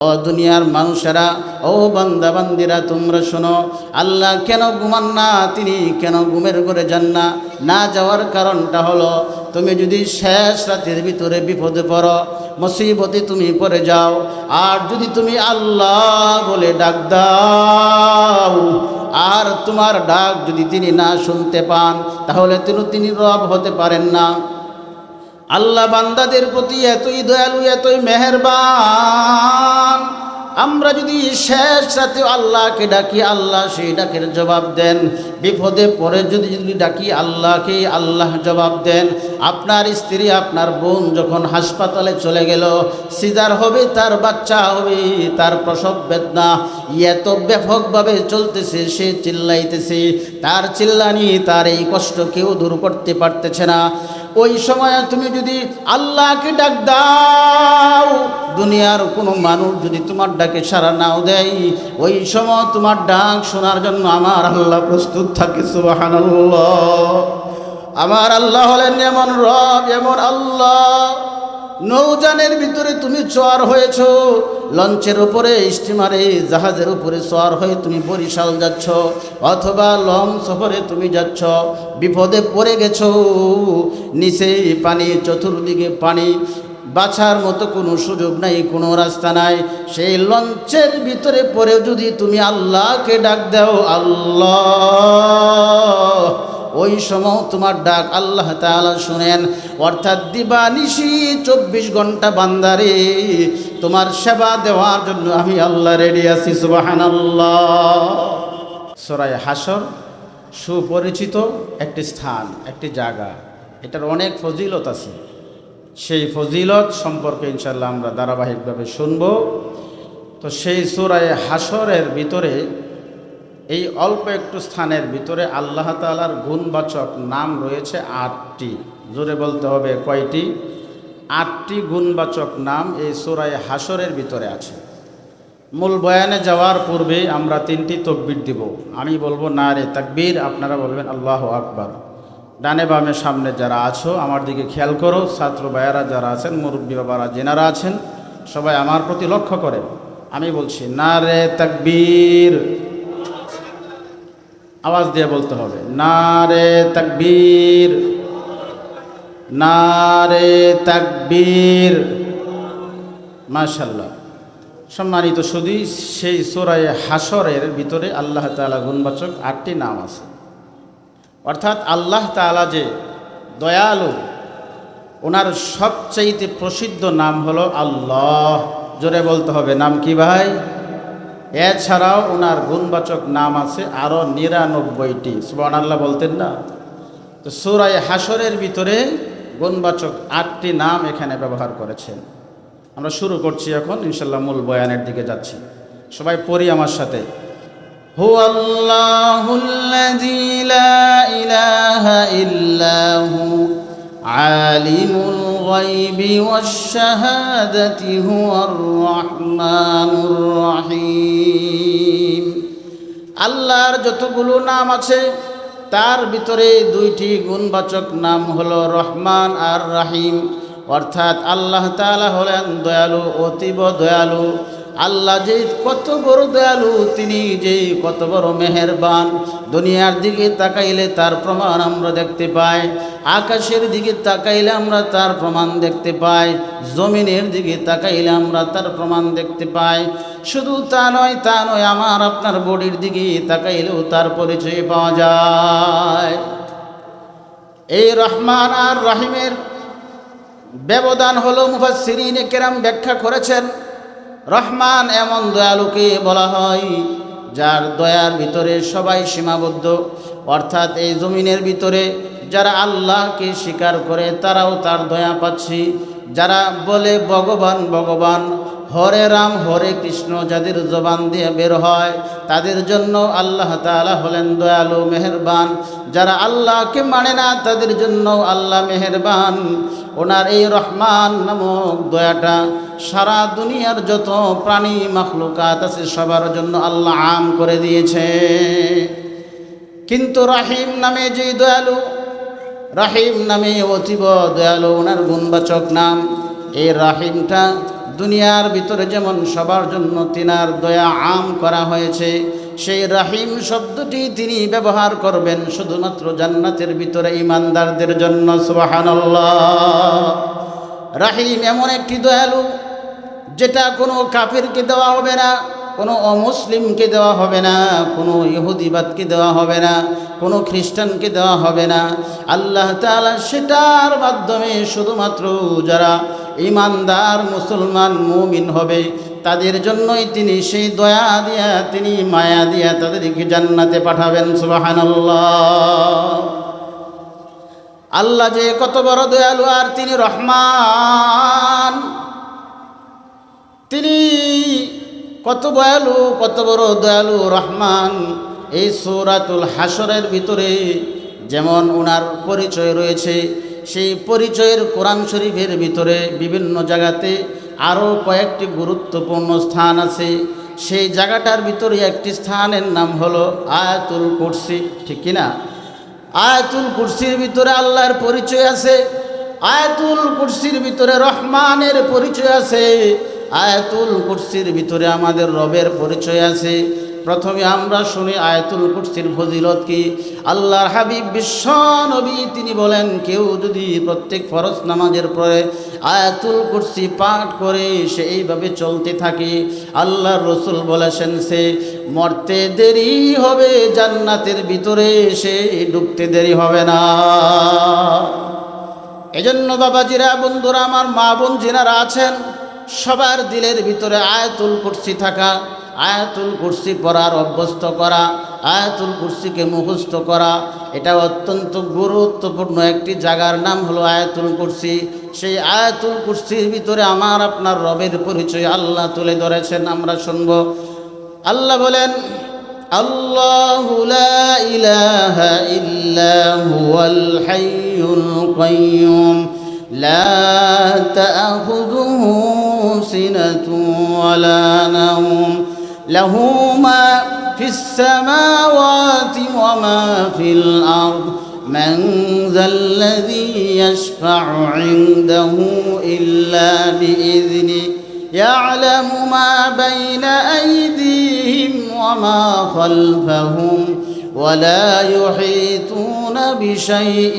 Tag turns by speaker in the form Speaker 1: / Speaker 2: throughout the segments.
Speaker 1: ও দুনিয়ার মানুষেরা, ও বান্দা বান্দিরা, তোমরা শোনো, আল্লাহ কেন ঘুমান না, তিনি কেন ঘুমের ঘরে যান না? না যাওয়ার কারণটা হলো, তুমি যদি শেষ রাতের ভিতরে বিপদে পড়ো, মুসিবতে তুমি পড়ে যাও, আর যদি তুমি আল্লাহ বলে ডাক দাও, আর তোমার ডাক যদি তিনি না শুনতে পান, তাহলে তিনি রব হতে পারেন না। আল্লাহ বান্দাদের প্রতি এতই দয়ালু, এতই মেহেরবান। আমরা যদি শেষ রাতে আল্লাহকে ডাকি, আল্লাহ সেই ডাকের জবাব দেন। বিপদে পড়ে যদি ডাকি আল্লাহকে, আল্লাহ জবাব দেন। আপনার স্ত্রী, আপনার বোন যখন হাসপাতালে চলে গেল, সিজার হবে, তার বাচ্চা হবে, তার প্রসব বেদনা এত ব্যাপকভাবে চলতেছে, সে চিল্লাইতেছে, তার চিল্লানি, তার এই কষ্ট কেউ দূর করতে পারতেছে না। ওই সময় তুমি যদি আল্লাহকে ডাক দাও, দুনিয়ার কোনো মানুষ যদি তোমার ডাকে সাড়া নাও দেয়, ওই সময় তোমার ডাক শোনার জন্য আমার আল্লাহ প্রস্তুত থাকে। সুবহানাল্লাহ। আমার আল্লাহ হলেন এমন রব, এমন আল্লাহ। নৌযানের ভিতরে তুমি সওয়ার হয়েছ, লঞ্চের উপরে, স্টিমারে, জাহাজের উপরে সওয়ার হয়ে তুমি বরিশাল যাচ্ছ, অথবা লং সফরে তুমি যাচ্ছ, বিপদে পড়ে গেছো, নিচে পানি, চতুর্দিকে পানি, বাঁচার মতো কোনো সুযোগ নাই, কোনো রাস্তা নাই। সেই লঞ্চের ভিতরে পড়ে যদি তুমি আল্লাহকে ডাক দাও, আল্লাহ, ওই সময় তোমার ডাক আল্লাহ তাআলা শুনেন। অর্থাৎ দিবানিশি 24 ঘন্টা বান্দারে তোমার সেবা দেওয়ার জন্য আমি আল্লাহ রেডি আছি। সুবহানাল্লাহ। সূরা হাশর সুপরিচিত একটি স্থান, একটি জায়গা। এটার অনেক ফজিলত আছে। সেই ফজিলত সম্পর্কে ইনশাআল্লাহ আমরা ধারাবাহিকভাবে শুনব। তো সেই সূরা হাশরের ভিতরে, এই অল্প একটু স্থানের ভিতরে আল্লাহ তাআলার গুণবাচক নাম রয়েছে 8টি। জোরে বলতে হবে কয়টি? 8টি গুণবাচক নাম এই সূরা হাশরের ভিতরে আছে। মূল বয়ানে যাওয়ার পূর্বে আমরা 3টি তাকবীর দিব। আমি বলবো নারে তাকবীর, আপনারা বলবেন আল্লাহু আকবার। ডানে বামে সামনে যারা আছো আমার দিকে খেয়াল করো, ছাত্র ভাইয়ারা যারা আছেন, মুরব্বী বাবারা যেনারা আছেন, সবাই আমার প্রতি লক্ষ্য করেন। আমি বলছি নারে তাকবীর, আওয়াজ দিয়ে বলতে হবে, নারে তাকবীর, নারে তাকবীর। মাশাআল্লাহ। সম্মানিত সুধী, সেই সূরা হাশরের ভিতরে আল্লাহ তাআলা গুণবাচক 8টি নাম আছে। অর্থাৎ আল্লাহ তাআলা যে দয়ালু, ওনার সবচাইতে প্রসিদ্ধ নাম হলো আল্লাহ। জোরে বলতে হবে, নাম কি ভাই? এছাড়াও ওনার গুণবাচক নাম আছে আরও 99টি। সুবহানাল্লাহ বলতেন না? তো সূরা হাশরের ভিতরে গুণবাচক 8টি নাম এখানে ব্যবহার করেছেন। আমরা শুরু করছি এখন, ইনশাআল্লাহ মূল বয়ানের দিকে যাচ্ছি। সবাই পড়ি আমার সাথে। হুয়াল্লাহুল্লাযী লা ইলাহা ইল্লাহু আলিমুল গায়বি ওয়াশ শাহাদাতি হুয়ার রহমানুর রহিম। আল্লাহর যতগুলো নাম আছে তার ভিতরে 2টি গুণবাচক নাম হলো রহমান আর রহিম। অর্থাৎ আল্লাহ তাআলা হলেন দয়ালু, অতীব দয়ালু। আল্লাহ যে কত বড় দয়ালু, তিনি যে কত বড় মেহেরবান। দুনিয়ার দিকে তাকাইলে তার প্রমাণ আমরা দেখতে পাই, আকাশের দিকে তাকাইলে আমরা তার প্রমাণ দেখতে পাই, জমিনের দিকে তাকাইলে আমরা তার প্রমাণ দেখতে পাই। শুধু তা নয়, আমার আপনার বডির দিকে তাকাইলেও তার পরিচয় পাওয়া যায়। এই রহমান আর রহিমের ব্যবধান হলো মুফাসসিরিনে কেরাম ব্যাখ্যা করেছেন। রহমান এমন দয়ালুকে বলা হয় যার দয়ার ভিতরে সবাই সীমাবদ্ধ। অর্থাৎ এই জমিনের ভিতরে যারা আল্লাহকে স্বীকার করে তারাও তার দয়া পাচ্ছে। যারা বলে ভগবান ভগবান, হরে রাম হরে কৃষ্ণ যাদের জবান দিয়ে বের হয়, তাদের জন্য আল্লাহ তাআলা হলেন দয়ালু, মেহেরবান। যারা আল্লাহকে মানে না তাদের জন্য আল্লাহ মেহেরবান। ওনার এই রহমান নামক দয়াটা সারা দুনিয়ার যত প্রাণী মাখলুকাত আছে সবার জন্য আল্লাহ আম করে দিয়েছে। কিন্তু রহিম নামে যে দয়ালু, রহিম নামে অতীব দয়ালু, ওনার গুণবাচক নাম। এই রহিমটা দুনিয়ার ভিতরে যেমন সবার জন্য তিনার দয়া আম করা হয়েছে, সেই রাহিম শব্দটি তিনি ব্যবহার করবেন শুধুমাত্র জান্নাতের ভিতরে ঈমানদারদের জন্য। সুবহানাল্লাহ। রাহিম এমন একটি দয়ালু যেটা কোনো কাফিরকে দেওয়া হবে না, কোনো অমুসলিমকে দেওয়া হবে না, কোনো ইহুদিবাদকে দেওয়া হবে না, কোনো খ্রিস্টানকে দেওয়া হবে না। আল্লাহ তাআলা সেটার মাধ্যমে শুধুমাত্র যারা ঈমানদার মুসলমান মুমিন হবে তাদের জন্যই তিনি সেই দয়া দিয়া, তিনি মায়া দিয়া তাদেরকে জান্নাতে পাঠাবেন। সুবহানাল্লাহ। আল্লাহ যে কত বড় দয়ালু, আর তিনি রহমান, তিনি কত দয়ালু, কত বড় দয়ালু রহমান। এই সূরাতুল হাশরের ভিতরে যেমন ওনার পরিচয় রয়েছে, সেই পরিচয়ের কোরআন শরীফের ভিতরে বিভিন্ন জায়গাতে আরও কয়েকটি গুরুত্বপূর্ণ স্থান আছে। সেই জায়গাটার ভিতরে একটি স্থানের নাম হলো আয়াতুল কুরসি, ঠিক কিনা? আয়াতুল কুরসির ভিতরে আল্লাহর পরিচয় আছে, আয়াতুল কুরসির ভিতরে রহমানের পরিচয় আছে, আয়াতুল কুরসির ভিতরে আমাদের রবের পরিচয় আছে। প্রথমে আমরা শুনি আয়াতুল কুরসির ফজিলত কি। আল্লাহর হাবিব বিশ্ব নবী তিনি বলেন, কেউ যদি প্রত্যেক ফরজ নামাজের পরে আয়াতুল কুরসি পাঠ করে সে এইভাবে চলতে থাকে, আল্লাহর রসুল বলেছেন সে মরতে দেরি হবে, জান্নাতের ভিতরে সে ঢুকতে দেরি হবে না। এজন্য বাবাজিরা, বন্ধুরা আমার, মা বোন যিনারা আছেন, সবার দিলের ভিতরে আয়াতুল কুরসি থাকা, আয়াতুল কুরসি পড়ার অভ্যস্ত করা, আয়াতুল কুরসিকে মুখস্থ করা, এটা অত্যন্ত গুরুত্বপূর্ণ একটি জায়গার নাম হলো আয়াতুল কুরসি। সেই আয়াতুল কুরসির ভিতরে আমার আপনার রবের পরিচয় আল্লাহ তুলে ধরেছেন, আমরা শুনব। আল্লাহ বলেন, আল্লাহু লা ইলাহা ইল্লা হুয়াল হাইয়ুল কাইয়্যুম লা তা'খুযুহু সিনাতুন ওয়ালা নাওম লাহু মা ফিস সামাওয়াতি ওয়া মা ফিল আরদ মান যাল্লাযী ইয়াশফা'ু 'ইনদাহু ইল্লা বিইذনিহি يعلم ما بين أيديهم وما خلفهم ولا يحيطون بشيء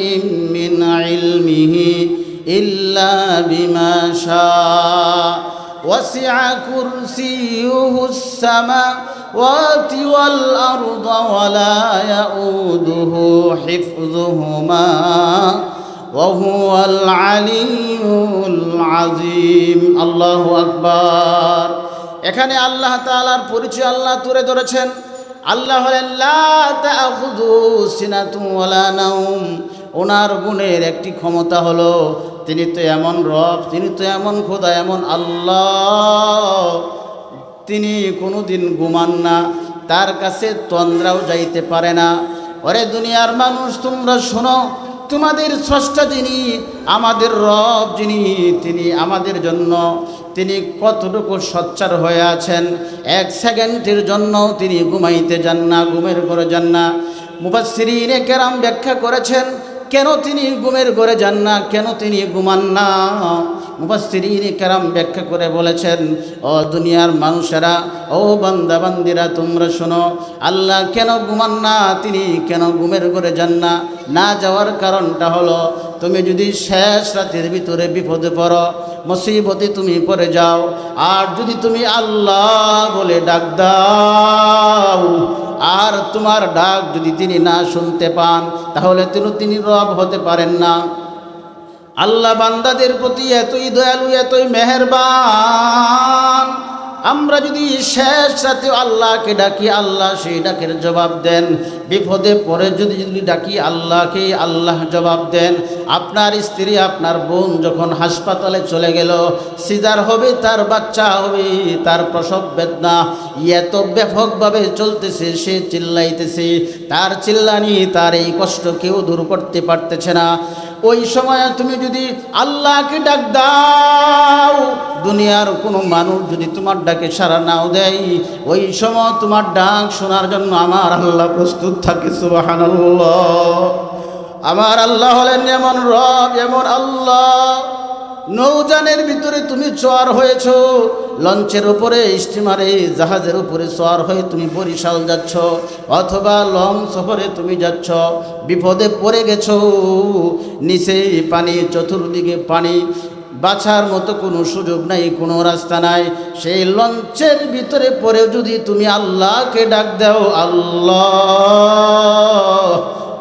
Speaker 1: من علمه إلا بما شاء وسع كرسيه السماوات والأرض ولا يؤوده حفظهما وهو العلي العظيم। আল্লাহু আকবার। এখানে আল্লাহ তাআলার পরিচয় আল্লাহ তুলে ধরেছেন। আল্লাহ হলেন লা তা'খুযু সিনাতুন ওয়ালা নাওম। ওনার গুণের একটি ক্ষমতা হলো তিনি তো এমন রব, তিনি তো এমন খোদা, এমন আল্লাহ, তিনি কোনোদিন ঘুমান না, তার কাছে তন্দ্রাও যাইতে পারে না। ওরে দুনিয়ার মানুষ, তোমরা শোনো, তোমাদের স্রষ্টা যিনি, আমাদের রব যিনি, তিনি আমাদের জন্য তিনি কতটুকু সচ্চার হয়ে আছেন। এক সেকেন্ডের জন্য তিনি ঘুমাইতে যান না, ঘুমের ঘরে যান না। মুফাসসিরিনে কেরাম ব্যাখ্যা করেছেন কেন তিনি ঘুমের ঘরে যান না, কেন তিনি ঘুমান না। মুফাসসিরিনে কেরাম ব্যাখ্যা করে বলেছেন, ও দুনিয়ার মানুষেরা, ও বান্দা বান্দিরা, তোমরা শোনো, আল্লাহ কেন ঘুমান না, তিনি কেন ঘুমের ঘরে যান না। না যাওয়ার কারণটা হলো, তুমি যদি শেষ রাতের ভিতরে বিপদে পড়ো, মুসিবতে তুমি পড়ে যাও, আর যদি তুমি আল্লাহ বলে ডাক দাও, আর তোমার ডাক যদি তিনি না শুনতে পান, তাহলে তিনি রব হতে পারেন না। আল্লাহ বান্দাদের প্রতি এতই দয়ালু, এতই মেহেরবান। আমরা যদি শেষ রাতে আল্লাহকে ডাকি, আল্লাহ সেই ডাকের জবাব দেন। বিপদে পড়ে যদি ডাকি আল্লাহকে, আল্লাহ জবাব দেন। আপনার স্ত্রী, আপনার বোন যখন হাসপাতালে চলে গেল, সিজার হবে, তার বাচ্চা হবে, তার প্রসব বেদনা এত ব্যাপকভাবে চলতেছে, সে চিল্লাইতেছে, তার চিল্লানি, তার এই কষ্ট কেউ দূর করতে পারতেছে না। ওই সময় তুমি যদি আল্লাহকে ডাক দাও, দুনিয়ার কোনো মানুষ যদি তোমার ডাকে সাড়া নাও দেয়, ওই সময় তোমার ডাক শোনার জন্য আমার আল্লাহ প্রস্তুত থাকে। সুবহানাল্লাহ। আমার আল্লাহ হলেন এমন রব, এমন আল্লাহ, নৌযানের ভিতরে তুমি সওয়ার হয়েছ, লঞ্চের উপরে, স্টিমারে, জাহাজের উপরে সওয়ার হয়ে তুমি বরিশাল যাচ্ছ, অথবা লং সফরে তুমি যাচ্ছ, বিপদে পড়ে গেছো, নিচে পানি, চতুর্দিকে পানি, বাঁচার মতো কোনো সুযোগ নাই, কোনো রাস্তা নাই। সেই লঞ্চের ভিতরে পড়ে যদি তুমি আল্লাহকে ডাক দাও, আল্লাহ,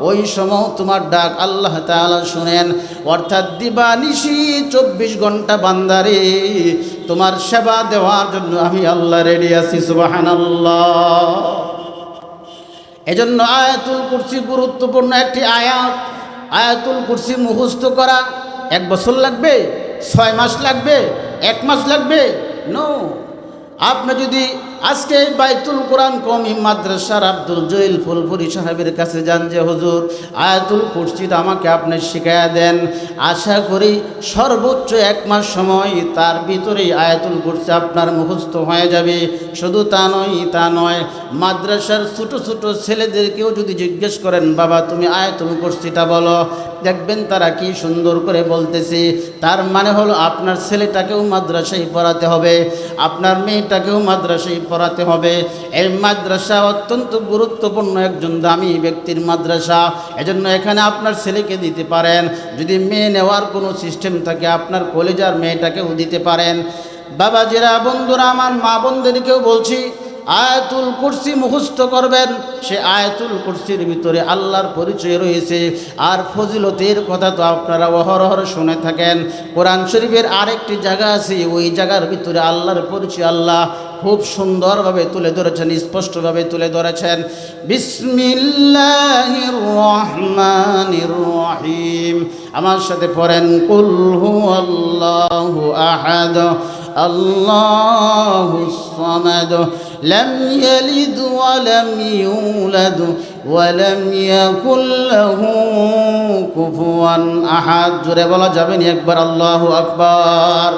Speaker 1: ওই সময় তোমার ডাক আল্লাহ তাআলা শুনেন। অর্থাৎ দিবানিশি 24 ঘন্টা বান্দারে তোমার সেবা দেওয়ার জন্য আমি আল্লাহ রেডি আছি। সুবহানাল্লাহ। এজন্য আয়াতুল কুরসি গুরুত্বপূর্ণ একটি আয়াত। আয়াতুল কুরসি মুখস্থ করা 1 বছর লাগবে, 6 মাস লাগবে, 1 মাস লাগবে? নো। আপনি যদি আজকে বাইতুল কোরআন কওমি মাদ্রাসার আব্দুল জলিল ফুলপুরি সাহেবের কাছে যান যে হুজুর আয়াতুল কুরসিটা আমাকে আপনি শিখাইয়া দেন, আশা করি সর্বোচ্চ 1 মাস সময় তার ভিতরেই আয়াতুল কুরসি আপনার মুখস্থ হয়ে যাবে। শুধু তা নয়, মাদ্রাসার ছোটো ছোটো ছেলেদেরকেও যদি জিজ্ঞেস করেন, বাবা তুমি আয়াতুল কুরসিটা বলো, দেখবেন তারা কি সুন্দর করে বলতেছে। তার মানে হলো আপনার ছেলেটাকেও মাদ্রাসায় পড়াতে হবে, আপনার মেয়েটাকেও মাদ্রাসায় পড়াতে হবে। এই মাদ্রাসা অত্যন্ত গুরুত্বপূর্ণ, একজন দামি ব্যক্তির মাদ্রাসা। এজন্য এখানে আপনার ছেলেকে দিতে পারেন, যদি মেয়ে নেওয়ার কোনো সিস্টেম থাকে আপনার কলেজার মেয়েটাকেও দিতে পারেন। বাবাজিরা, বন্ধুরা আমার, মা বোনদেরকেও বলছি, আয়াতুল কুরসি মুখস্থ করবেন। সে আয়াতুল কুরসির ভিতরে আল্লাহর পরিচয় রয়েছে, আর ফজিলতের কথা তো আপনারা অহরহ শুনে থাকেন। কোরআন শরীফের আরেকটি জায়গা আছে, ওই জায়গার ভিতরে আল্লাহর পরিচয় আল্লাহ খুব সুন্দরভাবে তুলে ধরেছেন, স্পষ্টভাবে তুলে ধরেছেন। বিসমিল্লাহির রহমানির রহিম। আমার সাথে পড়েন, কুল হুয়াল্লাহু আহাদ আল্লাহুস সামাদ লাম ইয়ালিদ ওয়া লাম ইউলাদ ওয়া লাম ইয়াকুল লাহু কুফুয়ান আহাদ। জোরে বলা যাবে না একবার? আল্লাহু আকবার।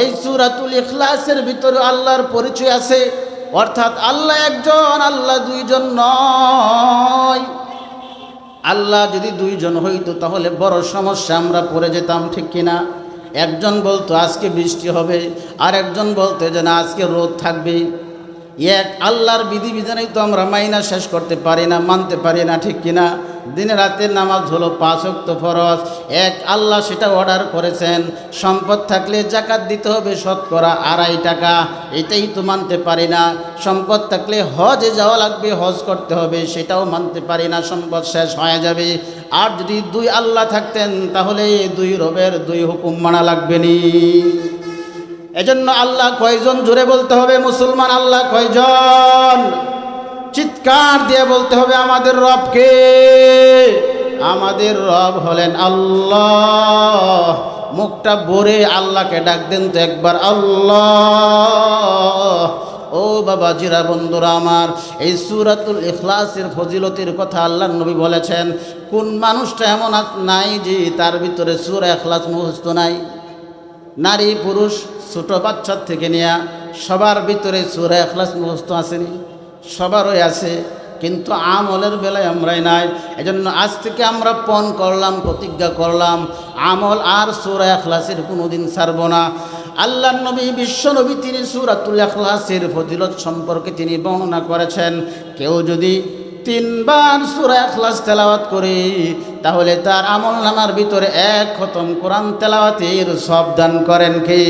Speaker 1: এই সূরাতুল ইখলাসের ভিতরে আল্লাহর পরিচয় আছে, অর্থাৎ আল্লাহ একজন, আল্লাহ দুইজন নয়। আল্লাহ যদি দুইজন হইতো তাহলে বড় সমস্যা আমরা পড়ে যেতাম, ঠিক কিনা? একজন বলতো আজকে বৃষ্টি হবে, আর একজন বলতো যে না আজকে রোদ থাকবে। এক আল্লাহর বিধিবিধানেই তো আমরা মাইনা শেষ করতে পারি না, মানতে পারি না, ঠিক কিনা? দিনে রাতের নামাজ হলো 5 ওয়াক্ত ফরজ, এক আল্লাহ সেটা অর্ডার করেছেন। সম্পদ থাকলে যাকাত দিতে হবে শতকরা 2.5 টাকা, এটাই তো মানতে পারি না। সম্পদ থাকলে হজে যাওয়া লাগবে, হজ করতে হবে, সেটাও মানতে পারি না, সম্পদ শেষ হয়ে যাবে। আর যদি 2 আল্লাহ থাকতেন তাহলে 2 রবের 2 হুকুম মানা লাগবে নি। এজন্য আল্লাহ কয়জন? জোরে বলতে হবে মুসলমান, আল্লাহ কয়জন? চিৎকার দিয়ে বলতে হবে আমাদের রবকে। আমাদের রব হলেন আল্লাহ। মুখটা ভরে আল্লাহকে ডাক দেন তো একবার, আল্লাহ। ও বাবাজিরা, বন্ধুরা আমার, এই সূরাতুল ইখলাসের ফজিলতের কথা আল্লাহর নবী বলেছেন। কোন মানুষটা এমন নাই যে তার ভিতরে সূরা ইখলাস মুখস্থ নাই? নারী পুরুষ ছোট বাচ্চার থেকে নিয়ে সবার ভিতরে সূরা ইখলাস মুখস্থ আসেনি? সবারই আছে, কিন্তু আমলের বেলায় আমরাই নাই। এজন্য আজ থেকে আমরা পণ করলাম, প্রতিজ্ঞা করলাম, আমল আর সূরা ইখলাসের কোনোদিন ছাড়ব না। আল্লাহর নবী, বিশ্ব নবী, তিনি সূরাতুল ইখলাসের ফজিলত সম্পর্কে তিনি বর্ণনা করেছেন। কেউ যদি 3 বার সূরা ইখলাস তেলাওয়াত করে তাহলে তার আমল নামার ভিতরে 1 খতম কোরআন তেলাওয়াতের সওয়াব দান করেন। কে?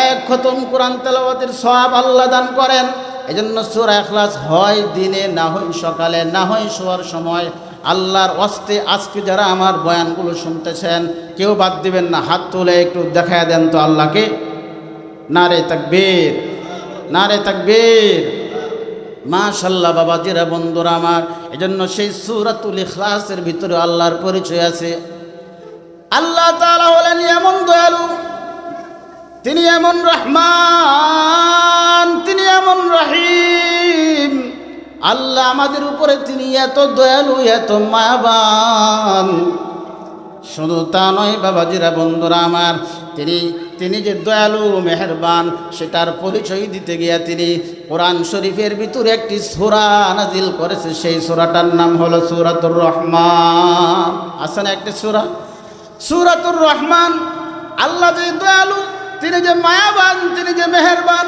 Speaker 1: 1 খতম কোরআন তেলাওয়াতের সওয়াব আল্লাহ দান করেন। এজন্য সূরা ইখলাস হয় দিনে, না হয় সকালে, না হয় শোয়ার সময়। আল্লাহর ওয়াস্তে আজকে যারা আমার বয়ানগুলো শুনতেছেন কেউ বাদ দিবেন না, হাত তুলে একটু দেখায় দেন তো আল্লাহকে। নারে তাকবীর, নারে তাকবীর। মাশাআল্লাহ বাবাজিরা, বন্ধুরা আমার, এজন্য সেই সূরাতুল ইখলাসের ভিতরে আল্লাহর পরিচয় আছে। আল্লাহ তাআলা হলেন এমন দয়ালু, তিনি এমন রহমান, তিনি এমন রহিম। আল্লাহ আমাদের উপরে তিনি এত দয়ালু, এত মায়াবান। শুধু তা নয় বাবাজিরা, বন্ধুরা আমার, তিনি যে দয়ালু মেহেরবান সেটার পরিচয় দিতে গিয়া তিনি কোরআন শরীফের ভিতরে একটি সূরা নাজিল করেছে। সেই সূরাটার নাম হলো সূরাতুর রহমান। আছে না একটি সূরা, সূরাতুর রহমান? আল্লাহ যে দয়ালু, তিনি যে মায়াবান, তিনি যে মেহেরবান,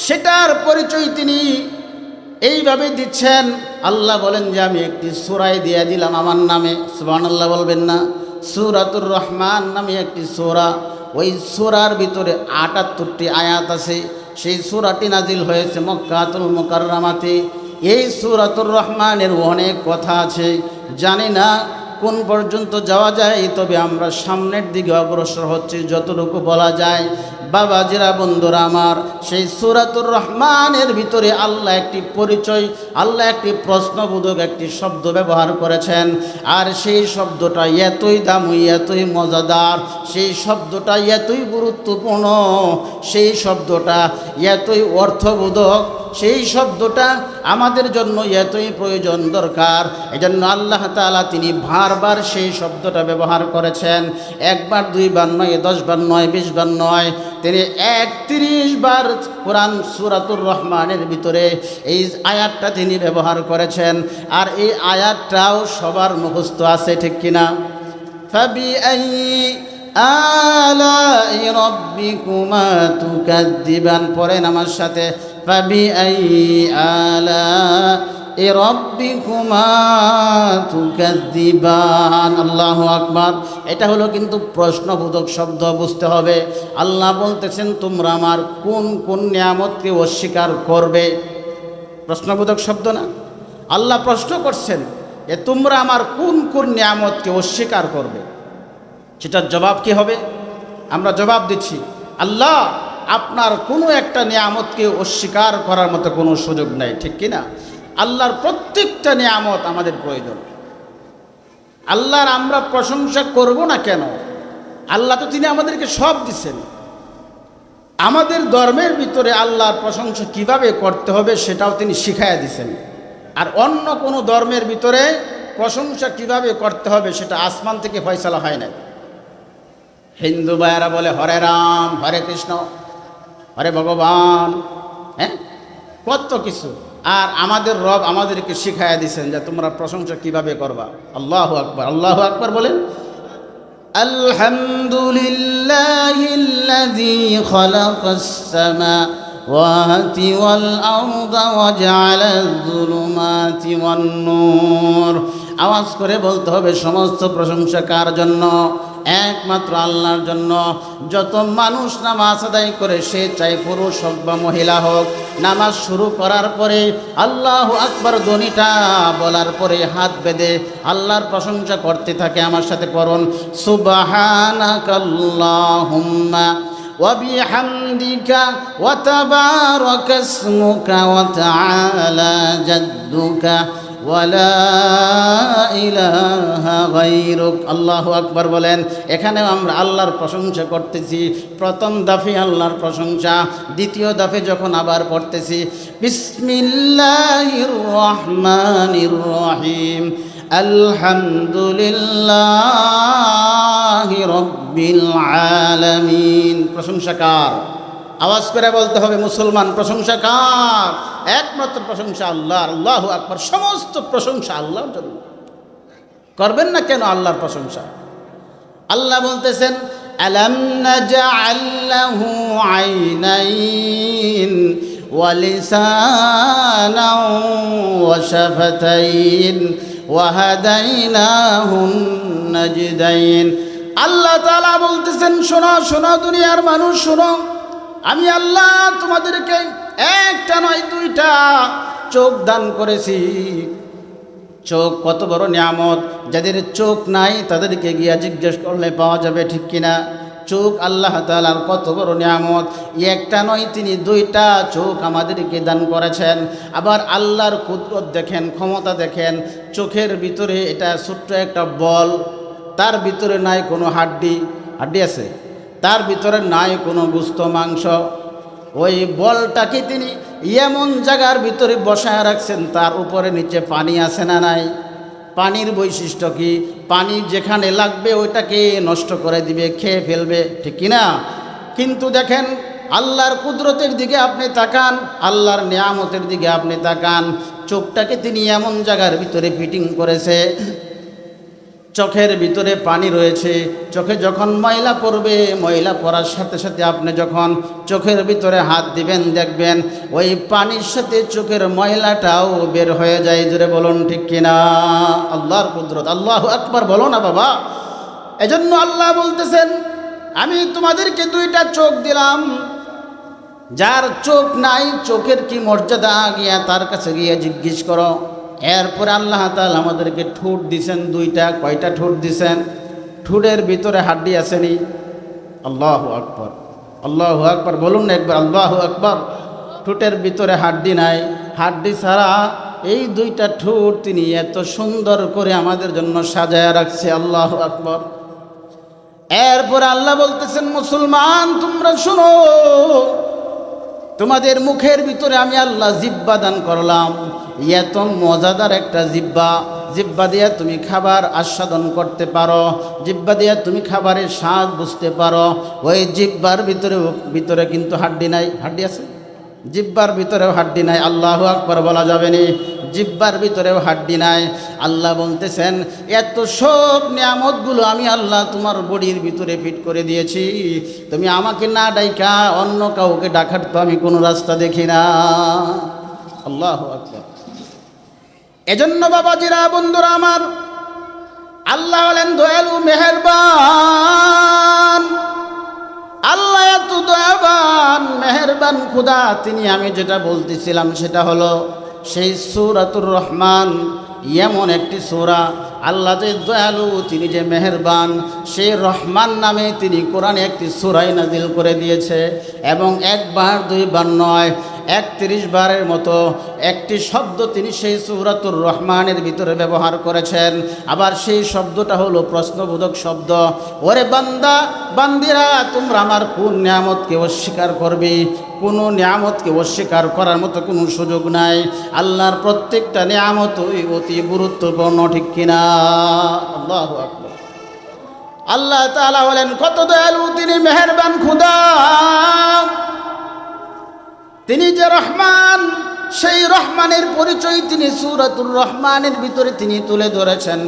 Speaker 1: সেটার পরিচয় তিনি এইভাবে দিচ্ছেন। আল্লাহ বলেন যে আমি একটি সূরায় দিয়ে দিলাম আমার নামে, সুবহানাল্লাহ বলবেন না? সূরাতুর রহমান নামে একটি সূরা, ওই সূরার ভিতরে ৭৮টি আয়াত আছে। সেই সূরাটি নাজিল হয়েছে মক্কাতুল মুকাররমাতে। এই সূরাতুর রহমানের অনেক কথা আছে, জানি না কোন পর্যন্ত যাওয়া যায়, তবে আমরা সামনের দিকে অগ্রসর হচ্ছি যতটুকু বলা যায়। বাবাজিরা, বন্ধুরা আমার, সেই সূরাতুর রহমানের ভিতরে আল্লাহ একটি পরিচয়, আল্লাহ একটি প্রশ্নবোধক একটি শব্দ ব্যবহার করেছেন। আর সেই শব্দটা এতই দামি, এতই মজাদার, সেই শব্দটা এতই গুরুত্বপূর্ণ, সেই শব্দটা এতই অর্থবোধক, সেই শব্দটা আমাদের জন্য এতই প্রয়োজন দরকার। এজন্য আল্লাহ তাআলা তিনি বারবার সেই শব্দটা ব্যবহার করেছেন। একবার, দুইবার নয়, 10 বার নয়, 20 বার নয়, তিনি 31 বার কোরআন সূরাতুর রহমানের ভিতরে এই আয়াতটা তিনি ব্যবহার করেছেন। আর এই আয়াতটাও সবার মুখস্থ আছে, ঠিক কিনা? ফাবিআইয়ি আলাই রাব্বিকুমা তুকাদ্দিবান, পড়েন আমার সাথে, ফাবিআইয়ি আলাই রাব্বিকুমা তুকাদ্দিবান। আল্লাহু আকবার। এটা হলো কিন্তু প্রশ্নবোধক শব্দ, বুঝতে হবে। আল্লাহ বলতেছেন তোমরা আমার কোন কোন নিয়ামতকে অস্বীকার করবে। প্রশ্নবোধক শব্দ না? আল্লাহ প্রশ্ন করছেন যে তোমরা আমার কোন কোন নিয়ামতকে অস্বীকার করবে, সেটার জবাব কি হবে? আমরা জবাব দিচ্ছি, আল্লাহ আপনার কোনো একটা নিয়ামতকে অস্বীকার করার মতো কোনো সুযোগ নাই, ঠিক কিনা? আল্লাহর প্রত্যেকটা নিয়ামত আমাদের প্রয়োজন। আল্লাহর আমরা প্রশংসা করব না কেন? আল্লাহ তো তিনি আমাদেরকে সব দিচ্ছেন। আমাদের ধর্মের ভিতরে আল্লাহর প্রশংসা কিভাবে করতে হবে সেটাও তিনি শিখাইয়া দিছেন। আর অন্য কোনো ধর্মের ভিতরে প্রশংসা কিভাবে করতে হবে সেটা আসমান থেকে ফয়সালা হয় না। হিন্দু ভাইয়েরা বলে হরে রাম, হরে কৃষ্ণ, হরে ভগবান, হ্যাঁ, কত কিছু। আর আমাদের রব আমাদেরকে শিখাইয়া দিয়েছেন যে তোমরা প্রশংসা কিভাবে করবা। আল্লাহু আকবার, আল্লাহু আকবার বলেন। আলহামদুলিল্লাহিল্লাযী খালাকাস সামাওয়াতি ওয়াল আরদা ওয়া জাআলায যুলুমাতি ওয়ান নূর। আওয়াজ করে বলতে হবে সমস্ত প্রশংসা কার জন্য? একমাত্র আল্লাহর জন্য। যত মানুষ নামাজ আদায় করে, সে চাই পুরুষ হোক বা মহিলা হোক, নামাজ শুরু করার পরে আল্লাহু আকবার ধ্বনিটা বলার পরে হাত বেঁধে আল্লাহর প্রশংসা করতে থাকে। আমার সাথে পড়ুন, সুবহানাকাল্লাহুম্মা ওয়া বিহামদিকা ওয়া তাবারাকা ইসমুকা ওয়া তাআলা জাদ্দুকা ওয়ালা ইলাহা গায়রুক। আল্লাহু আকবার বলেন। এখানেও আমরা আল্লাহর প্রশংসা করতেছি। প্রথম দাফে আল্লাহর প্রশংসা, দ্বিতীয় দাফে যখন আবার পড়তেছি বিসমিল্লাহির রহমানির রহিম, আলহামদুলিল্লাহি রাব্বিল আলামিন। প্রশংসা কার? আওয়াজ করে বলতে হবে মুসলমান, প্রশংসা কার? একমাত্র প্রশংসা আল্লাহর। আল্লাহু আকবার। সমস্ত প্রশংসা আল্লাহর জন্য। করবেন না কেন আল্লাহর প্রশংসা? আল্লাহ বলতেছেন আলাম নাজআল লাহু আইনাইন ওয়া লিসানান ওয়া শাফাতাইন ওয়া হাদাইনাহুন নাজদাইন। আল্লাহ তাআলা বলতেছেন শোনো শোনো দুনিয়ার মানুষ শোনো, আমি আল্লাহ তোমাদেরকে একটা নয় দুইটা চোখ দান করেছি। চোখ কত বড় নিয়ামত। যাদের চোখ নাই তাদেরকে গিয়া জিজ্ঞেস করলে পাওয়া যাবে, ঠিক কিনা? চোখ আল্লাহ তাআলার কত বড় নিয়ামত। একটা নয়, তিনি দুইটা চোখ আমাদেরকে দান করেছেন। আবার আল্লাহর কুদরত দেখেন, ক্ষমতা দেখেন। চোখের ভিতরে এটা ছোট্ট একটা বল, তার ভিতরে নাই কোনো হাড্ডি। হাড্ডি আছে? তার ভিতরে নাই কোনো গোস্ত মাংস। ওই বলটাকে তিনি এমন জায়গার ভিতরে বসায় রাখছেন, তার উপরে নিচে পানি আছে না নাই? পানির বৈশিষ্ট্য কি? পানি যেখানে লাগবে ওইটাকে নষ্ট করে দিবে, খেয়ে ফেলবে, ঠিক কিনা? কিন্তু দেখেন আল্লাহর কুদরতের দিকে আপনি তাকান, আল্লাহর নিয়ামতের দিকে আপনি তাকান। চোখটাকে তিনি এমন জায়গার ভিতরে ফিটিং করেছে, চোখের ভিতরে পানি রয়েছে, চোখে যখন ময়লা পড়বে, ময়লা পড়ার সাথে সাথে আপনি যখন চোখের ভিতরে হাত দিবেন, দেখবেন ওই পানির সাথে চোখের ময়লাটাও বের হয়ে যায়। জোরে বলুন ঠিক কিনা? আল্লাহর কুদরত, আল্লাহু আকবার বলো না বাবা। এজন্য আল্লাহ বলতেছেন, আমি তোমাদেরকে দুইটা চোখ দিলাম, যার চোখ নাই চোখের কি মর্যাদা গিয়া তার কাছে গিয়ে জিজ্ঞেস করো। এরপরে আল্লাহ তাআলা আমাদেরকে ঠোঁট দিছেন দুইটা। কয়টা ঠোঁট দিছেন? ঠোঁটের ভিতরে হাড্ডি আসেনি? আল্লাহু আকবার, আল্লাহু আকবার বলুন না একবার, আল্লাহু আকবার। ঠোঁটের ভিতরে হাড্ডি নাই, হাড্ডি ছাড়া এই দুইটা ঠোঁট তিনি এত সুন্দর করে আমাদের জন্য সাজায় রাখছে। আল্লাহু আকবার। এরপরে আল্লাহ বলতেছেন, মুসলমান তোমরা শুনো, তোমাদের মুখের ভিতরে আমি আল্লাহ জিহ্বা দান করলাম। এত মজাদার একটা জিহ্বা, জিহ্বা দিয়ে তুমি খাবার আস্বাদন করতে পারো, জিহ্বা দিয়ে তুমি খাবারের স্বাদ বুঝতে পারো। ওই জিহ্বার ভিতরে কিন্তু হাড্ডি নাই। হাড্ডি আছে? জিহ্বার ভিতরেও হাড্ডি নাই। আল্লাহু আকবার বলা যাবে নি? জিহ্বার ভিতরেও হাড্ডি নাই। আল্লাহ বলতেছেন, এত সব নিয়ামতগুলো আমি আল্লাহ তোমার বডির ভিতরে ফিট করে দিয়েছি, তুমি আমাকে না ডাইকা অন্য কাউকে ডাকার তো আমি কোনো রাস্তা দেখি না। আল্লাহু আকবার। এজন্য বাবাজিরা, বন্ধুরা আমার, আল্লাহ হলেন দয়ালু, মেহেরবান। আল্লাহ এত দয়াবান, মেহেরবান খুদা। তিনি, আমি যেটা বলতেছিলাম সেটা হলো সেই সূরাতুর রহমান, এমন একটি সূরা। আল্লাহ যে দয়ালু, তিনি যে মেহেরবান, সেই রহমান নামে তিনি কোরআনে একটি সূরাই নাজিল করে দিয়েছে। এবং একবার দুইবার নয়, 31 বারের মতো একটি শব্দ তিনি সেই সূরাতুর রহমানের ভিতরে ব্যবহার করেছেন। আবার সেই শব্দটা হলো প্রশ্নবোধক শব্দ। ওরে বান্দা বান্দিরা, তোমরা আমার কোন নিয়ামতকে অস্বীকার করবে? কোনো নিয়ামতকে অস্বীকার করার মতো কোনো সুযোগ নাই। আল্লাহর প্রত্যেকটা নিয়ামতই অতি গুরুত্বপূর্ণ, ঠিক কিনা? আল্লাহু আকবার। আল্লাহ তাআলা বলেন কত দয়ালু, তিনি মেহেরবান খুদা। তিনি যে রহমান, সেই রহমানের পরিচয় তিনি সূরাতুর রহমানের ভিতরে তিনি তুলে ধরেছেন।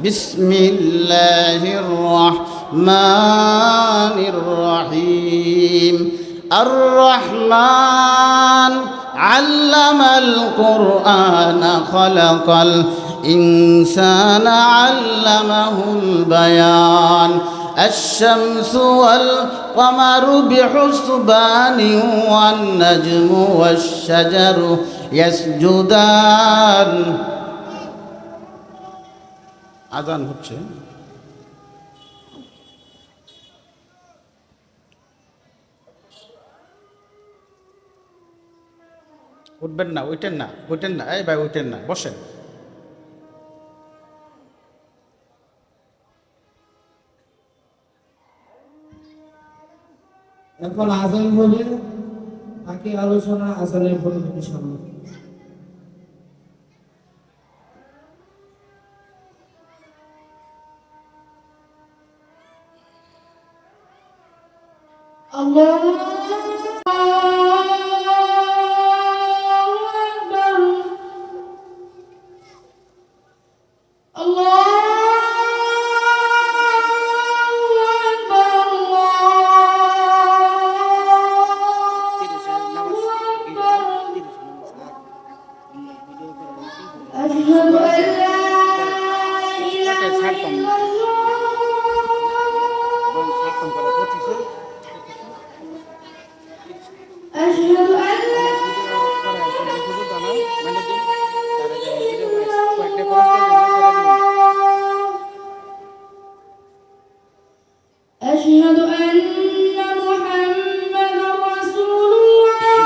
Speaker 1: বিসমিল্লাহির রহমানির রহিম। আর রহমান আল্লামাল কুরআনা খালাকাল ইনসানা আল্লামাহুল বায়ান। الشمس والقمر بحسبان والنجم والشجر يسجدان। আযান হচ্ছে। উঠবেন না, উঠেন না, উঠেন না, এই ভাই উঠেন না, বসেন।
Speaker 2: এখন আজান হবে, বাকি আলোচনা আজানের পরে ইনশাআল্লাহ। আল্লাহু আকবার, আল্লাহু أشهد أن محمد رسول الله।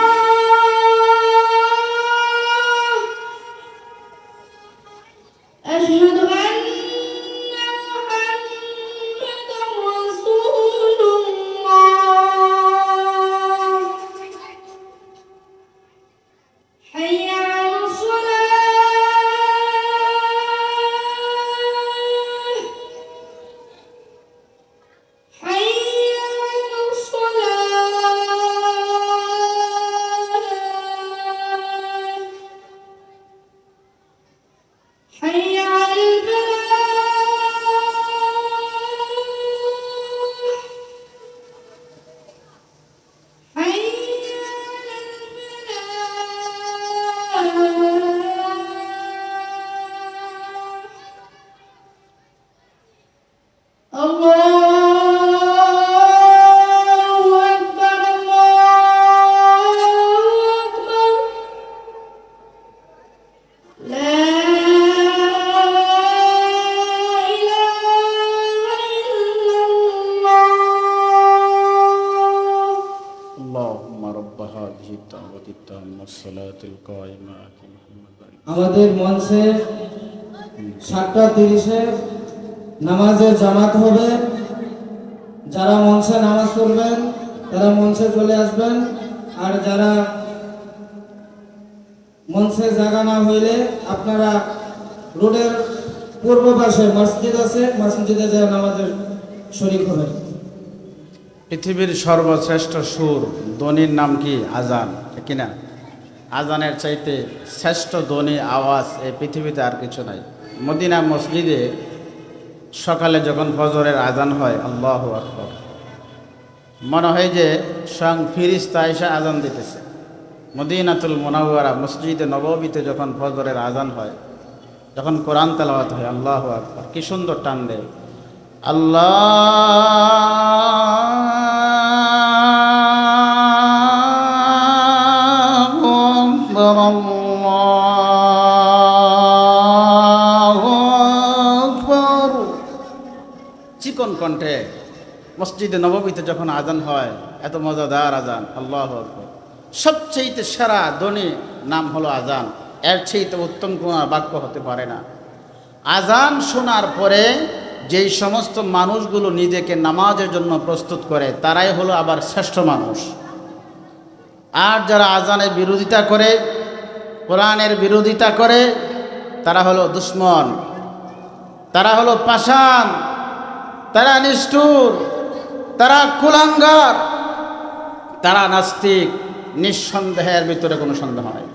Speaker 1: الدعوة التامة الصلاة القائمة آت محمد
Speaker 2: আমাদের মঞ্চে 7:30-এ নামাজের জামাত হবে। যারা মঞ্চে নামাজ পড়বেন তারা মঞ্চে চলে আসবেন, আর যারা মঞ্চে জায়গা না হইলে আপনারা রোডের পূর্ব পাশে মসজিদ আছে, মসজিদে যায় নামাজের শরীক হবেন।
Speaker 1: পৃথিবীর সর্বশ্রেষ্ঠ সুর ধ্বনির নাম কি? আজান, ঠিক কিনা? আজানের চাইতে শ্রেষ্ঠ ধ্বনি আওয়াজ এই পৃথিবীতে আর কিছু নাই। মদিনা মসজিদে সকালে যখন ফজরের আজান হয়, আল্লাহু আকবার, মনে হয় যে স্বয়ং ফিরিস্তা এসে আজান দিতেছে। মদিনাতুল মুনাওয়ারা মসজিদে নববীতে যখন ফজরের আজান হয়, যখন কোরআন তেলাওয়াত হয়, আল্লাহু আকবার, কি সুন্দর টান দেয়। আল্লাহু আকবার, আল্লাহু আকবার। চিকন কণ্ঠে মসজিদে নববীতে যখন আজান হয়, এত মজাদার আজান, আল্লাহু আকবার। সবচেয়ে সেরা ধ্বনি নাম হলো আজান। এর চেয়ে উত্তম কোনো বাক্য হতে পারে না। আজান শোনার পরে যেই সমস্ত মানুষগুলো নিজেকে নামাজের জন্য প্রস্তুত করে, তারাই হলো আবার শ্রেষ্ঠ মানুষ। আর যারা আজানের বিরোধিতা করে, কোরআনের বিরোধিতা করে, তারা হলো দুশ্মন, তারা হলো পাষাণ, তারা নিষ্ঠুর, তারা কুলাঙ্গার, তারা নাস্তিক। নিঃসন্দেহের ভিতরে কোনো সন্দেহ নাই।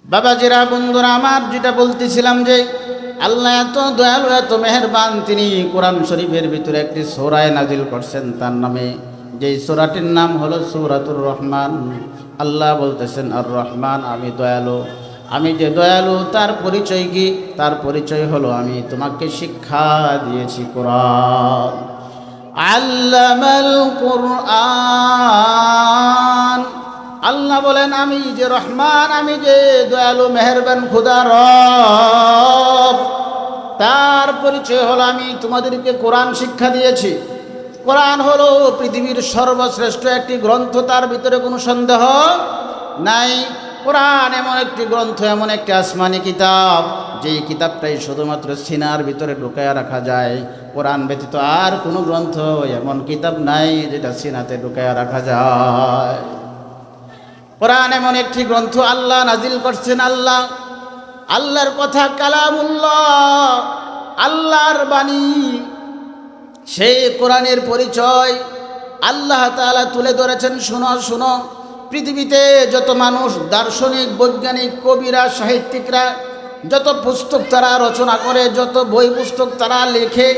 Speaker 1: বাবাজিরা, বন্ধুরা আমার, যেটা বলতেছিলাম যে আল্লাহ এত দয়ালু, এত মেহেরবান, তিনি কোরআন শরীফের ভিতরে একটি সূরা নাজিল করছেন তার নামে। যেই সূরাটির নাম হলো সূরাতুর রহমান। আল্লাহ বলতেছেন, আর রহমান, আমি দয়ালু। আমি যে দয়ালু তার পরিচয় কি? তার পরিচয় হলো আমি তোমাকে শিক্ষা দিয়েছি কোরআন। আল্লামাল কুরআন। আল্লাহ বলেন, আমি যে রহমান, আমি যে দয়ালু মেহেরবান খোদা রব, তার পরিচয় হলো আমি তোমাদেরকে কোরআন শিক্ষা দিয়েছি। কোরআন হলো পৃথিবীর সর্বশ্রেষ্ঠ একটি গ্রন্থ, তার ভিতরে কোনো সন্দেহ নাই। কোরআন এমন একটি গ্রন্থ, এমন একটি আসমানি কিতাব, যেই কিতাবটাই শুধুমাত্র সিনার ভিতরে ঢুকায়া রাখা যায়। কোরআন ব্যতীত আর কোনো গ্রন্থ এমন কিতাব নাই যেটা সিনাতে ঢুকায়া রাখা যায়। কোরআন এমন একটি গ্রন্থ আল্লাহ নাজিল করছেন। আল্লাহর কথা, কালামুল্লাহ, আল্লাহর বাণী। সেই কোরআনের পরিচয় আল্লাহ তাআলা তুলে ধরেছেন। শুনো শুনো, পৃথিবীতে যত মানুষ, দার্শনিক, বৈজ্ঞানিক, কবিরা, সাহিত্যিকরা যত পুস্তক তারা রচনা করে, যত বই পুস্তক তারা লেখে,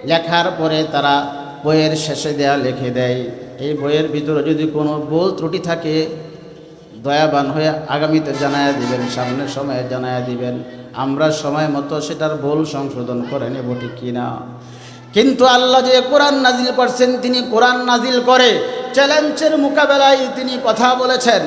Speaker 1: লেখার পরে তারা বইয়ের শেষে লিখে দেয়, এই বইয়ের ভিতরে যদি কোনো ভুল ত্রুটি থাকে, দয়াবান হয়ে আগামীতে জানায়া দিবেন, সামনের সময়ে জানায়া দিবেন। আমরা সময় মতো সেটার ভুল সংশোধন করে নেব, ঠিক কিনা? কিন্তু আল্লাহ যে কোরআন নাজিল করছেন, তিনি কোরআন নাজিল করে চ্যালেঞ্জের মোকাবেলায় তিনি কথা বলেছেন।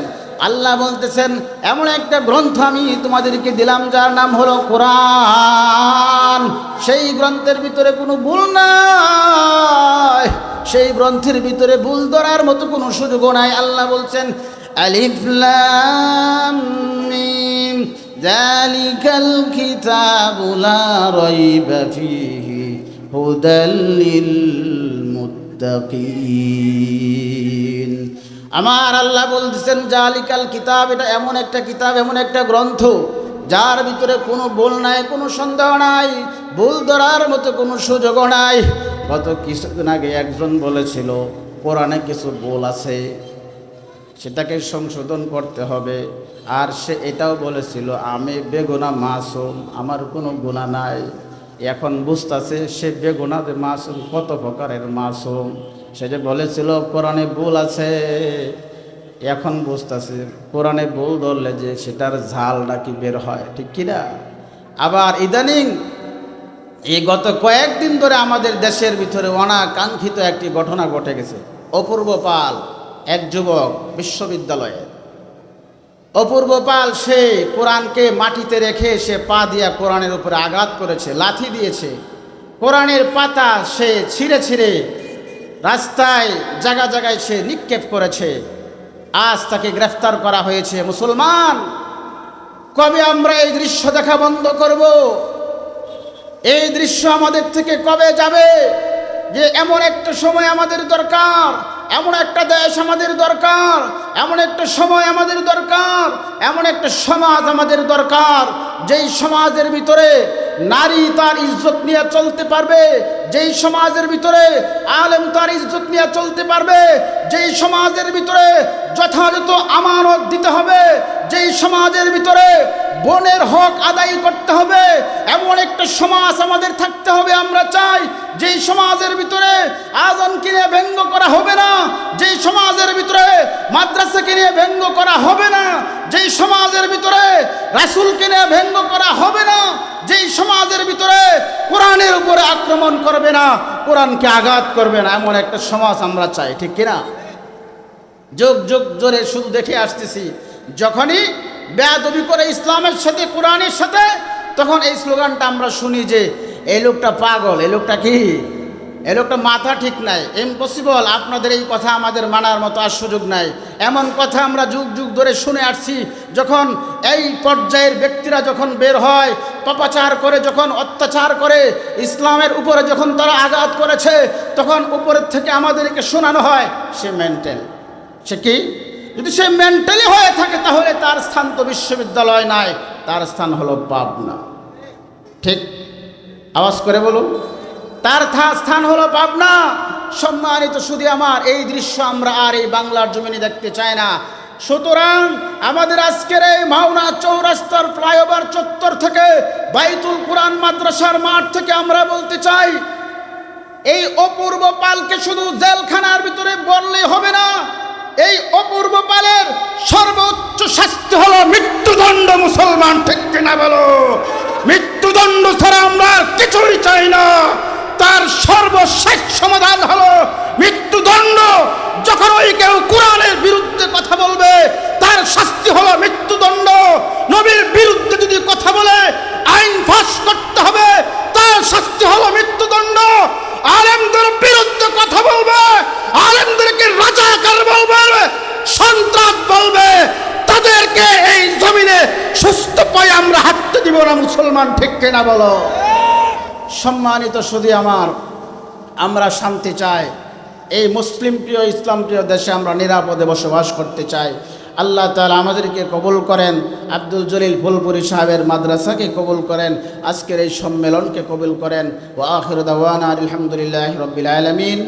Speaker 1: আল্লাহ বলতেছেন, এমন একটা গ্রন্থ আমি তোমাদেরকে দিলাম যার নাম হলো কোরআন। সেই গ্রন্থের ভিতরে কোনো ভুল নাই, সেই গ্রন্থের ভিতরে ভুল ধরার মতো কোনো সুযোগও নাই। আল্লাহ বলছেন, আলিফ লাম মিম যালিকাল কিতাবু লা রাইবা ফীহি হুদাল লিল মুত্তাকিন। আমার আল্লাহ বলতেছেন, জালিকাল কিতাব, এটা এমন একটা কিতাব, এমন একটা গ্রন্থ যার ভিতরে কোনো ভুল নাই, কোনো সন্দেহ নাই, ভুল ধরার মতো কোনো সুযোগও নাই। গত কিছুদিন আগে একজন বলেছিল কোরআনে কিছু ভুল আছে, সেটাকে সংশোধন করতে হবে। আর সে এটাও বলেছিল, আমি বেগুনা মাসুম, আমার কোনো গুনাহ নাই। এখন বুঝতেছে সে বেগুনা যে মাসুম, কত প্রকারের মাসুম। সে যে বলেছিল কোরআনে ভুল আছে, এখন বুঝতেছে কোরআনে ভুল ধরলে যে সেটার ঝালটা কি বের হয়, ঠিক কিনা? আবার ইদানিং এই গত কয়েকদিন ধরে আমাদের দেশের ভিতরে অনাকাঙ্ক্ষিত একটি ঘটনা ঘটে গেছে। অপূর্ব পাল, এক যুবক, বিশ্ববিদ্যালয়ে অপূর্ব পাল, সে কোরআনকে মাটিতে রেখে সে পা দিয়া কোরআনের উপরে আঘাত করেছে, লাথি দিয়েছে। কোরআনের পাতা সে ছিঁড়ে ছিঁড়ে রাস্তায় জায়গা জায়গায় সে নিক্ষেপ করেছে। আজ তাকে গ্রেফতার করা হয়েছে। মুসলমান, কবে আমরা এই দৃশ্য দেখা বন্ধ করব? এই দৃশ্য আমাদের থেকে কবে যাবে? যে এমন একটা সময় আমাদের দরকার, এমন একটা দেশ আমাদের দরকার, এমন একটা সময় আমাদের দরকার, এমন একটা সমাজ আমাদের দরকার, যেই সমাজের ভিতরে নারী তার ইজ্জত নিয়ে চলতে পারবে, যেই সমাজের ভিতরে আলেম তার ইজ্জত নিয়ে চলতে পারবে, যেই সমাজের ভিতরে যথাযথ আমানত দিতে হবে, যেই সমাজের ভিতরে বোনের হক আদায় করতে হবে, এমন একটা সমাজ আমাদের থাকতে হবে। আমরা চাই যেই সমাজের ভিতরে আযানকে নিয়ে ব্যঙ্গ করা হবে না, যেই সমাজের ভিতরে মাদ্রাসাকে নিয়ে ব্যঙ্গ করা হবে না, যেই সমাজের ভিতরে রাসূলকে নিয়ে ব্যঙ্গ করা হবে না, যেই সমাজের ভিতরে কোরআনের উপরে আক্রমণ করবে না, কোরআনকে আঘাত করবে না, এমন একটা সমাজ আমরা চাই। ঠিক কিনা? যুগ যুগ ধরে শুধু দেখে আসতেছি, যখনই বেয়াদবি করে ইসলামের সাথে, কোরআনের সাথে, তখন এই স্লোগানটা আমরা শুনি যে এই লোকটা পাগল, এই লোকটা কি, এই লোকটা মাথা ঠিক নাই, ইম্পসিবল, আপনাদের এই কথা আমাদের মানার মতো আর সুযোগ নাই। এমন কথা আমরা যুগ যুগ ধরে শুনে আসছি। যখন এই পর্যায়ের ব্যক্তিরা যখন বের হয়, পাপাচার করে, যখন অত্যাচার করে, ইসলামের উপরে যখন তারা আঘাত করেছে, তখন উপরের থেকে আমাদেরকে শোনানো হয় সে মেন্টাল। সে কি? যদি সে মেন্টালি হয়ে থাকে তাহলে তার স্থান তো বিশ্ববিদ্যালয় নয়, তার স্থান হলো পাবনা। ঠিক? আওয়াজ করে বলুন, তার স্থান হলো পাবনা। সম্মানিত শুধু আমার, এই দৃশ্য আমরা আর এই বাংলার জমিনে দেখতে চাই না। সুতরাং আমাদের আজকের এই মাওনা চৌরাস্তার ফ্লাইওভার চত্বর থেকে, বাইতুল কুরআন মাদ্রাসার মাঠ থেকে আমরা বলতে চাই, এই অপূর্ব পালকে শুধু জেলখানার ভিতরে বললেই হবে না। এই অপূর্ব পালের সর্বোচ্চ শাস্তি হলো মৃত্যুদণ্ড। মুসলমান, ঠিক কিনা বলো? মৃত্যুদণ্ড ছাড়া আমরা কিছুই চাই না। তার সর্বশেষ সমাধান হলো মৃত্যুদণ্ড। যখন ওই কেউ কোরআনের বিরুদ্ধে কথা বলবে, তার শাস্তি হলো মৃত্যুদণ্ড। নবীর বিরুদ্ধে যদি কথা বলে, আইন ফাঁস করতে হবে, তার শাস্তি হলো মৃত্যুদণ্ড। আলেমদের বিরুদ্ধে কথা বলবে, আলেমদেরকে রাজাকার বলবে, সন্ত্রাস বলবে, তাদেরকে এই জমিনে সুস্থ পায়ে আমরা হাঁটতে দিব না। মুসলমান, ঠিক কিনা বলো? সম্মানিত শুধু আমার, আমরা শান্তি চাই। এই মুসলিম প্রিয়, ইসলাম প্রিয় দেশে আমরা নিরাপদে বসবাস করতে চাই। আল্লাহ তাআলা আমাদেরকে কবুল করেন, আব্দুল জলিল ফুলপুরি সাহেবের মাদ্রাসাকে কবুল করেন, আজকের এই সম্মেলনকে কবুল করেন। ওয়া আখিরু দাওয়ানা আলহামদুলিল্লাহি রাব্বিল আলামিন।